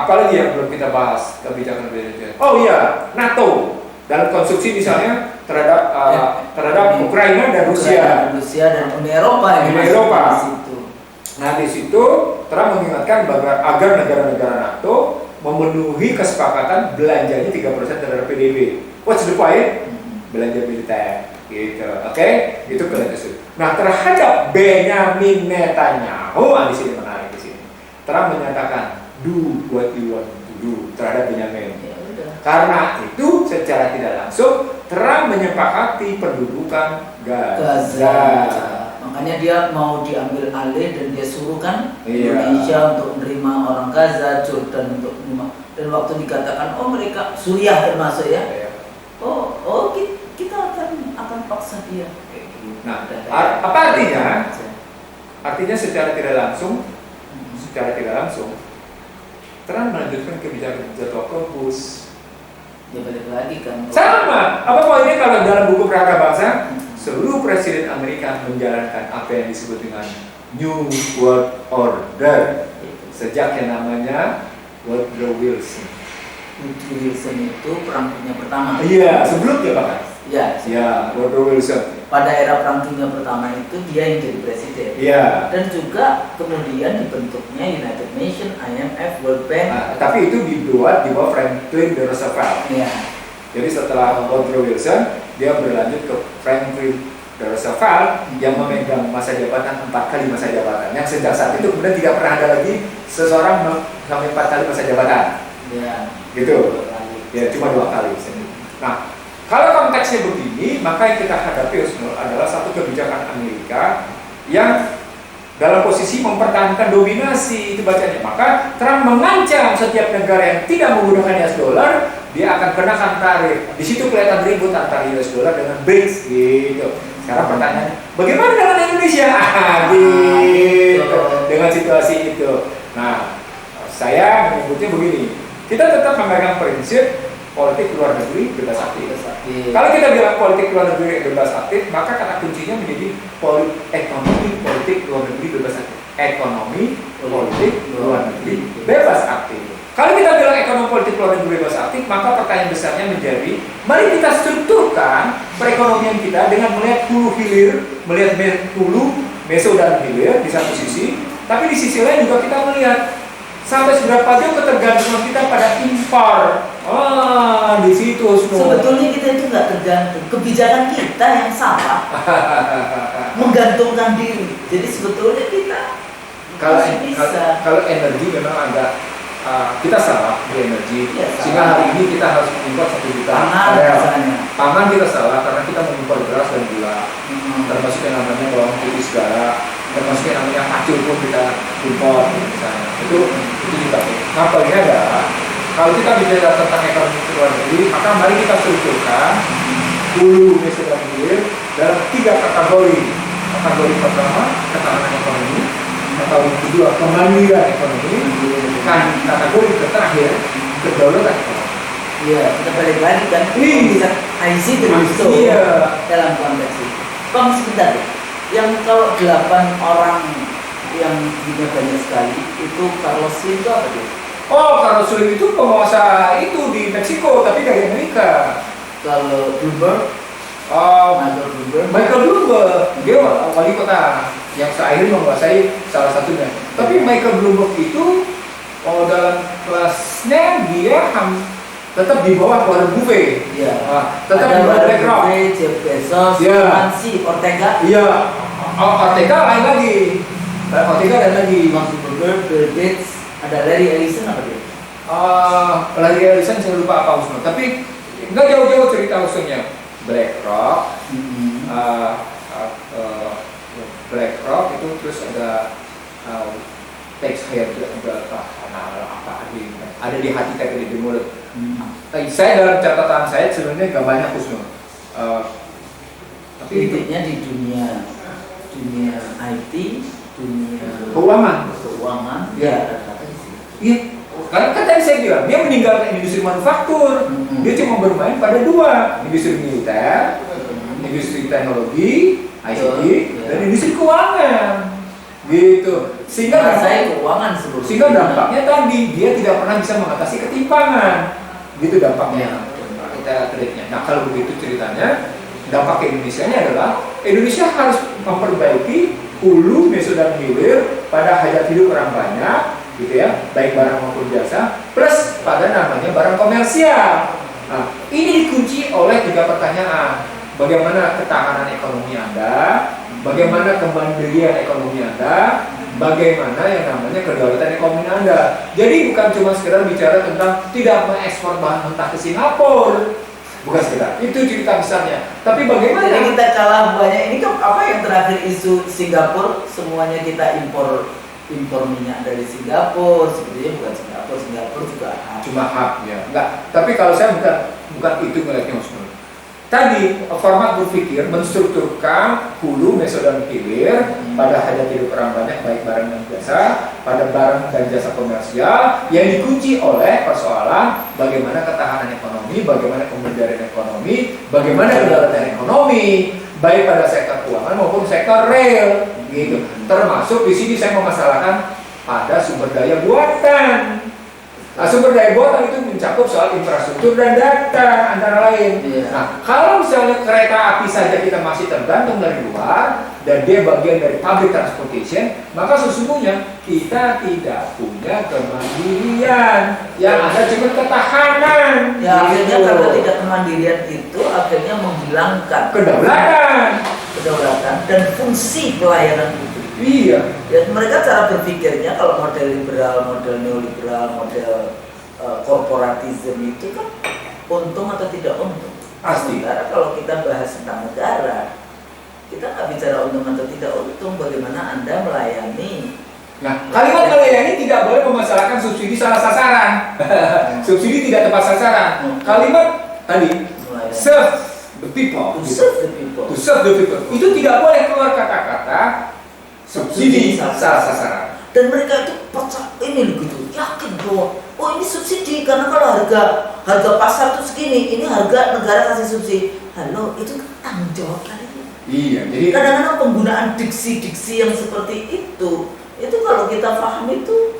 apalagi yang belum kita bahas kebijakan berikutnya? Oh iya, NATO dalam konstruksi misalnya terhadap Ukraina dan Rusia dan Uni Eropa yang Uni Eropa. Di situ. Nah, di situ Trump mengingatkan agar negara-negara NATO memenuhi kesepakatan belanjanya 3% terhadap PDB. What's the point? Belanja militer, gitu. Oke? Itu kelihatan. Nah, terhadap Benjamin Netanyahu, di sini menarik di sini. Trump menyatakan do what you want to do terhadap Benyamin. Ya udah. Karena itu secara tidak langsung Trump menyepakati pendudukan Gaza. Makanya dia mau diambil alih dan dia suruh kan Iya. Indonesia untuk menerima orang Gaza, Jordan untuk menerima. Dan waktu dikatakan oh mereka Suriah termasuk ya. Ya. Oh kita akan paksa dia. Nah, apa artinya? Artinya secara tidak langsung Trump melanjutkan kebijakan jatuh kempus. Ya balik lagi kan. Sama. Apa poinnya kalau dalam buku Kerangka Bangsa, seluruh presiden Amerika menjalankan apa yang disebut dengan New World Order sejak yang namanya Woodrow Wilson. Woodrow Wilson itu perang dunia pertama. Iya, sebelumnya bahkan. Ya. Woodrow Wilson. Pada era perang dunia pertama itu dia yang jadi presiden. Iya. Dan juga kemudian dibentuknya United Nations, IMF, World Bank. Nah, tapi itu dibuat di bawah Franklin D. Roosevelt. Ya. Jadi setelah Woodrow Wilson, dia berlanjut ke Franklin D. Roosevelt yang memegang masa jabatan 4 kali masa jabatan. Yang sejak saat itu kemudian tidak pernah ada lagi seseorang sampai 4 kali masa jabatan. Ya. Gitu. Ya, cuma 2 kali. Nah, kalau konteksnya begini, maka yang kita hadapi adalah satu kebijakan Amerika yang dalam posisi mempertahankan dominasi, itu bacanya. Maka Trump mengancam setiap negara yang tidak menggunakan US dollar, dia akan kenakan tarif. Di situ kelihatan ribut antara US dollar dengan BRICS gitu. Sekarang pertanyaan, bagaimana dengan Indonesia? Gitu. Dengan situasi itu. Nah, saya menyebutnya begini. Kita tetap memegang prinsip politik luar negeri bebas aktif. Kalau kita bilang politik luar negeri bebas aktif, maka kata kuncinya menjadi ekonomi politik luar negeri bebas aktif. Ekonomi politik luar negeri bebas aktif. Kalau kita bilang ekonomi politik luar negeri bebas aktif, maka pertanyaan besarnya menjadi, mari kita strukturkan perekonomian kita dengan melihat hulu hilir, melihat hulu, meso dan hilir di satu sisi, tapi di sisi lain juga kita melihat sampai seberapa jauh ketergantungan kita pada impor. Di situ sebetulnya kita itu nggak tergantung, kebijakan kita yang salah menggantungkan diri. Jadi sebetulnya kita kalau energi memang agak kita salah di energi, sehingga hari ini kita harus mengimpor 1 juta pangan kita salah karena kita mengimpor beras dan gula, termasuk yang namanya bawang putih segala, termasuk yang namanya kacang pun kita impor misalnya. Itu juga. Nah, poinnya adalah kalau kita bicara tentang ekonomi luar negeri, maka mari kita strukturkan hulu, meso dan hilir dalam 3 kategori. Kategori pertama, ketahanan ekonomi. Kategori kedua, kemandirian ekonomi. Dan kategori terakhir, kedaulatan ekonomi. Iya, kita balik lagi kan. Bisa IC termasuk dalam konteks itu. Bang, sebentar. Yang kalau 8 orang yang punya banyak sekali itu Carlos Slim itu apa dia? Oh, Carlos Slim itu penguasa itu di Meksiko, tapi dari Amerika. Kalau Bloomberg, Michael Bloomberg, dia wali kota yang seakhirnya menguasai salah satunya. Tapi Michael Bloomberg itu dalam kelasnya dia tetap di bawah Warren Buffett. Iya. Tetap di bawah BlackRock. Jeff Bezos, Nancy, Ortega. Iya. Ortega lain lagi. Ortega dan lagi. Mark Zuckerberg, Bill Gates, ada Larry Ellison apa dia? Larry Ellison saya lupa apa usulnya. Tapi nggak jauh-jauh cerita usulnya. BlackRock, BlackRock itu terus ada tax hair juga ada di hati tadi di mulut. Saya dalam catatan saya sebenarnya nggak banyak usul. Tapi intinya di dunia IT, dunia keuangan, ya. Iya. Karena kan tadi saya bilang dia meninggalkan industri manufaktur, dia cuma bermain pada 2, industri militer, industri teknologi, ICT, dan industri keuangan, gitu. Sehingga dampaknya tadi dia tidak pernah bisa mengatasi ketimpangan, gitu dampaknya. Kita kreditnya. Nah, kalau begitu ceritanya, dampak ke Indonesia-nya adalah Indonesia harus memperbaiki hulu, meso dan hilir pada hajat hidup orang banyak, gitu ya, baik barang maupun jasa, plus pada namanya barang komersial. Nah, ini dikunci oleh 3 pertanyaan. Bagaimana ketahanan ekonomi Anda? Bagaimana kemandirian ekonomi Anda? bagaimana yang namanya kedaulatan ekonomi Anda. Jadi bukan cuma sekedar bicara tentang tidak mengekspor bahan mentah ke Singapura, bukan sekedar itu cerita besarnya. Tapi bagaimana? Jadi kita kalah banyak. Ini kan apa yang terakhir isu Singapura, semuanya kita impor minyak dari Singapura. Sebenarnya bukan Singapura juga cuma hak ya. Enggak. Tapi kalau saya bukan itu ngelihatnya Mas Nur. Tadi format berpikir menstrukturkan hulu, meso dan hilir pada hajat hidup orang banyak baik barang dan jasa, pada barang dan jasa komersial yang dikunci oleh persoalan bagaimana ketahanan ekonomi, bagaimana pemberdayaan ekonomi, bagaimana kedaulatan ekonomi baik pada sektor keuangan maupun sektor real gitu. Termasuk di sini saya memasalahkan pada sumber daya buatan. Nah, sumber daya buatan itu mencakup soal infrastruktur dan data antara lain. Nah, kalau misalnya kereta api saja kita masih tergantung dari luar dan dia bagian dari public transportation, maka sesungguhnya kita tidak punya kemandirian. Yang ada cuma ketahanan. Ya, akhirnya karena tidak kemandirian itu akhirnya menghilangkan kedaulatan dan fungsi pelayanan publik. Iya. Ya, mereka cara berpikirnya kalau model liberal, model neoliberal, model korporatisme itu kan untung atau tidak untung. Pasti. Sementara kalau kita bahas tentang negara, kita nggak bicara untung atau tidak untung. Bagaimana Anda melayani? Nah, kalimat melayani tidak boleh memasalahkan subsidi salah sasaran. Subsidi tidak tepat sasaran. Kalimat tadi serve the people. To serve the people. To serve the people. Itu tidak boleh keluar kata-kata subsidi salah sasaran. Dan mereka itu percaya ini gitu, yakin bahwa oh ini subsidi karena kalau harga pasar tuh segini, ini harga negara kasih subsidi. Halo, itu tanggung jawab kalian. Iya, jadi kadang-kadang penggunaan diksi-diksi yang seperti itu kalau kita paham itu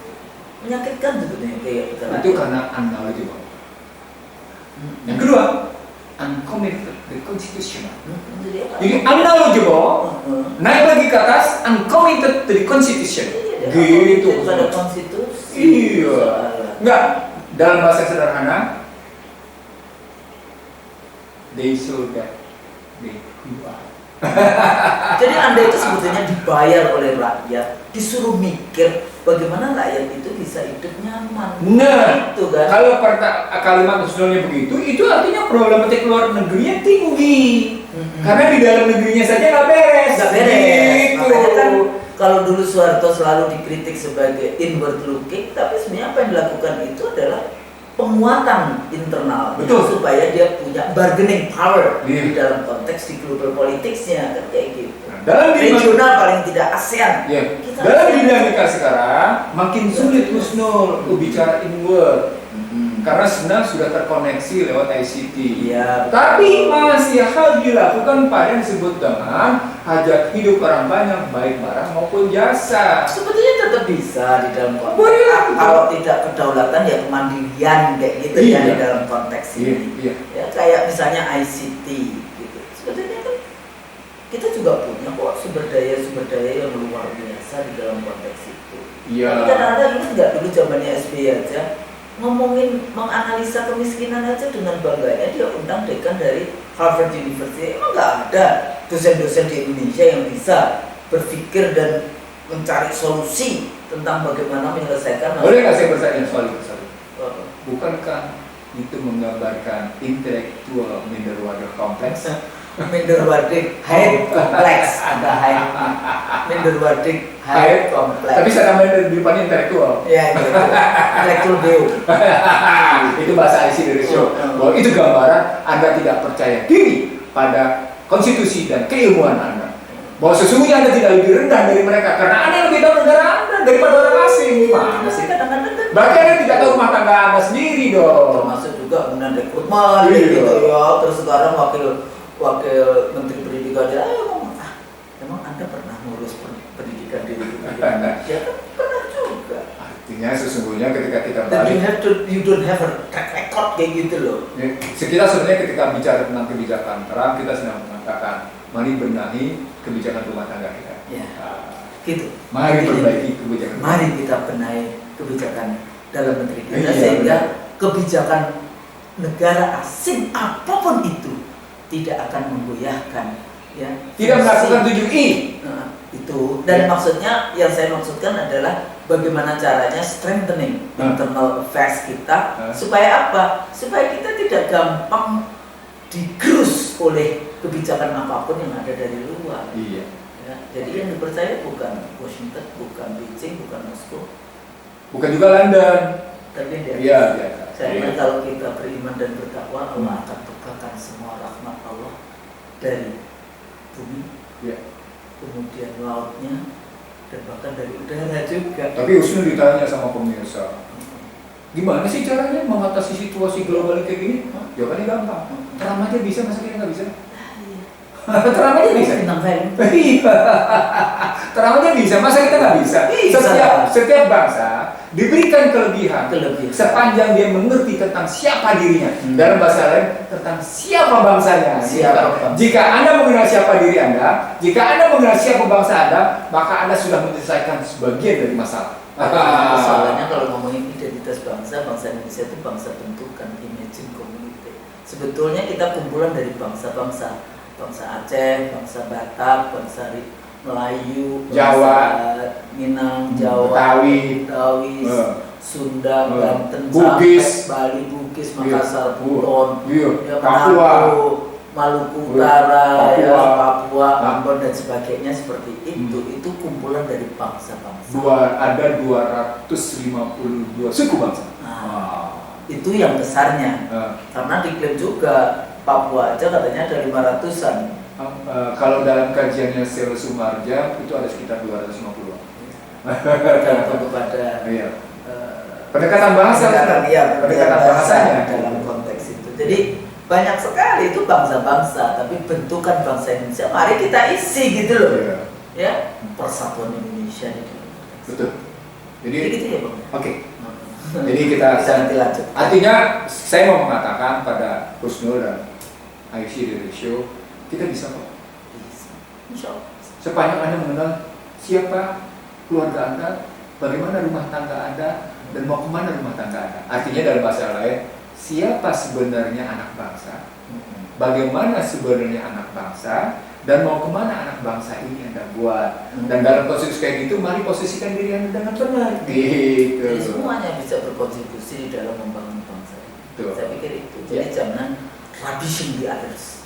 menyakitkan sebetulnya kayak itu karena analogi. Yang kedua, uncommitted the constitution. Jadi knowledgeable, naik lagi ke atas, uncommitted to the constitution. Gitu. Pada konstitusi. Iya. Enggak, dalam bahasa sederhana, they show that they who are. Jadi Anda itu sebetulnya dibayar oleh rakyat, disuruh mikir bagaimana rakyat itu bisa hidup nyaman. Nah, itu kan. Kalau kalimat usulnya begitu, itu artinya problematik luar negerinya tinggi. Karena di dalam negerinya saja nggak beres. Gitu. Makanya kan kalau dulu Soeharto selalu dikritik sebagai inward looking, tapi sebenarnya apa yang dilakukan itu adalah penguatan internal. Betul. Supaya dia punya bargaining power Iya. di dalam konteks di global politiknya kan kayak gitu. Dalam Regional paling tidak ASEAN. Ya. Kita Dalam ASEAN. dinamika sekarang makin sulit Husnul untuk bicara inward. Karena sebenarnya sudah terkoneksi lewat ICT. Iya. Tapi masih hal dilakukan pada yang disebut dengan hajat hidup orang banyak, baik barang maupun jasa. Sebetulnya tetap bisa di dalam konteks. Boleh. Kalau tidak kedaulatan ya kemandirian kayak gitu Iya. ya di dalam konteks Iya, ini. iya. Ya kayak misalnya ICT gitu. Sebetulnya kan kita juga punya kok sumber daya yang luar biasa di dalam konteks itu. Iya. Tapi kadang-kadang ini nggak dulu zamannya SBY aja ngomongin menganalisa kemiskinan aja dengan bangganya dia undang dekan dari Harvard University. Emang nggak ada dosen-dosen di Indonesia yang bisa berpikir dan mencari solusi tentang bagaimana menyelesaikan. Boleh nggak saya bertanya soal itu? Apa? Bukankah itu menggambarkan intelektual minder kompleks? Minderwadik Hyde kompleks, ada Hyde Minderwadik Hyde kompleks. Tapi saya tambahin di depannya intelektual. Ya itu intelektual BO. Itu bahasa IC dari show. Bahwa itu gambaran Anda tidak percaya diri pada konstitusi dan keilmuan Anda. Bahwa sesungguhnya Anda tidak lebih rendah dari mereka karena Anda lebih tahu negara Anda daripada orang asing. Gimana sih? Kadang-kadang kan Berarti Anda tidak tahu rumah tangga Anda sendiri dong. termasuk juga penggunaan rekrutmen Iya. gitu ya. Terus sekarang wakil menteri pendidikan dia emang Anda pernah ngurus pendidikan di ya kan pernah juga. Artinya sesungguhnya ketika kita Dan balik, you don't have a track record kayak gitu loh. kita sebenarnya ketika bicara tentang kebijakan Trump, kita sedang mengatakan mari benahi kebijakan rumah tangga kita. Ya, gitu. Mari Jadi, perbaiki kebijakan. Mari kita benahi kebijakan dalam negeri kita Iya, sehingga kebijakan negara asing apapun itu tidak akan menggoyahkan ya. Tidak melakukan 7I. Itu dan maksudnya yang saya maksudkan adalah bagaimana caranya strengthening internal affairs kita supaya apa? Supaya kita tidak gampang digerus oleh kebijakan apapun yang ada dari luar. Iya. Ya, jadi yang dipercaya bukan Washington, bukan Beijing, bukan Moskow, Bukan juga London. tapi dia. Iya. Saya kalau kita beriman dan bertakwa, Allah akan bukakan semua rahmat Allah dari bumi, kemudian lautnya, dan bahkan dari udara juga. Tapi Husnul ditanya sama pemirsa, gimana sih caranya mengatasi situasi global kayak gini? Jawabannya gampang. Trump aja bisa, masa kita nggak bisa? Trump aja bisa. Bintang film. Iya. Trump aja bisa, masa kita nggak bisa? Setiap bangsa diberikan kelebihan sepanjang dia mengerti tentang siapa dirinya. Dalam bahasa lain, tentang siapa bangsanya. Jika Anda mengenal siapa diri Anda, jika Anda mengenal siapa bangsa Anda, maka Anda sudah menyelesaikan sebagian dari masalah. Masalahnya kalau ngomongin identitas bangsa, bangsa Indonesia itu bangsa bentukan, imagine community. Sebetulnya kita kumpulan dari bangsa-bangsa, bangsa Aceh, bangsa Batak, bangsa Melayu, Jawa, Minang, Jawa, Betawi, Sunda, Banten, Bugis, Bali, Bugis, Makassar, Buton, Papua, Maluku Utara, Papua, Ambon dan sebagainya seperti itu. Itu kumpulan dari bangsa-bangsa. Ada 252 suku bangsa. Itu yang besarnya. Karena diklaim juga Papua aja katanya ada 500-an. Kalau dalam kajiannya Sel Sumarja itu ada sekitar 250-an. Tergantung kepada pendekatan bahasa, pendekatan bahasanya dalam konteks itu. Jadi banyak sekali itu bangsa-bangsa, tapi bentukan bangsa Indonesia mari kita isi gitu loh. Ya, persatuan Indonesia itu. Betul. Jadi gitu ya, Bang. Oke. Jadi kita nanti lanjut. Artinya saya mau mengatakan pada Husnul dan IC dari show, kita bisa kok. Insya Allah. Sepanjang Anda mengenal siapa keluarga Anda, bagaimana rumah tangga Anda, dan mau kemana rumah tangga Anda. Artinya dalam bahasa lain, siapa sebenarnya anak bangsa, bagaimana sebenarnya anak bangsa, dan mau kemana anak bangsa ini Anda buat. Dan dalam posisi kayak gitu, mari posisikan diri Anda dengan benar. Gitu. Jadi semuanya bisa berkontribusi dalam membangun bangsa. Saya pikir itu. Jadi jangan rubbishing the others.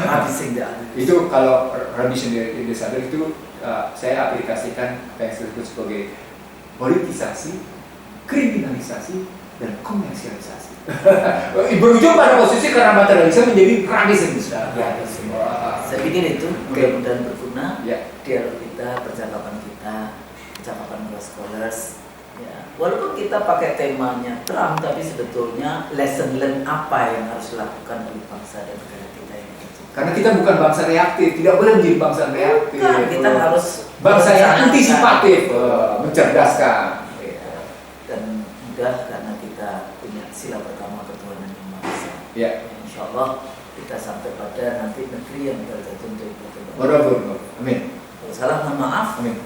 Rubbishing the others. Itu kalau rubbishing the others itu saya aplikasikan yang disebut sebagai politisasi, kriminalisasi, dan komersialisasi. Berujung pada posisi karena materialisme menjadi radikalisme. Saya pikir itu mudah-mudahan berguna. Dialog kita, percakapan kita, percakapan kelas scholars. Ya, walaupun kita pakai temanya Trump, tapi sebetulnya lesson learn apa yang harus dilakukan oleh bangsa dan negara kita ini. Karena kita bukan bangsa reaktif, tidak boleh menjadi bangsa reaktif. Kita harus bangsa yang antisipatif, mencerdaskan. Dan mudah karena kita punya sila pertama ketuhanan yang Maha Esa. Insya Allah kita sampai pada nanti negeri yang terjatuh untuk berkembang. Amin. Kalau salah mohon maaf. Amin.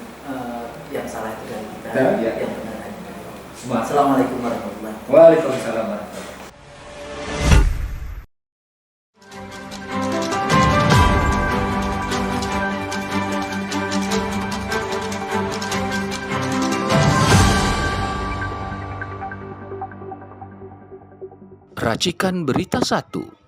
Yang salah itu dari kita, yang benar hanya dari Allah. Assalamualaikum warahmatullahi wabarakatuh. Waalaikumsalam warahmatullahi wabarakatuh. Racikan Berita 1.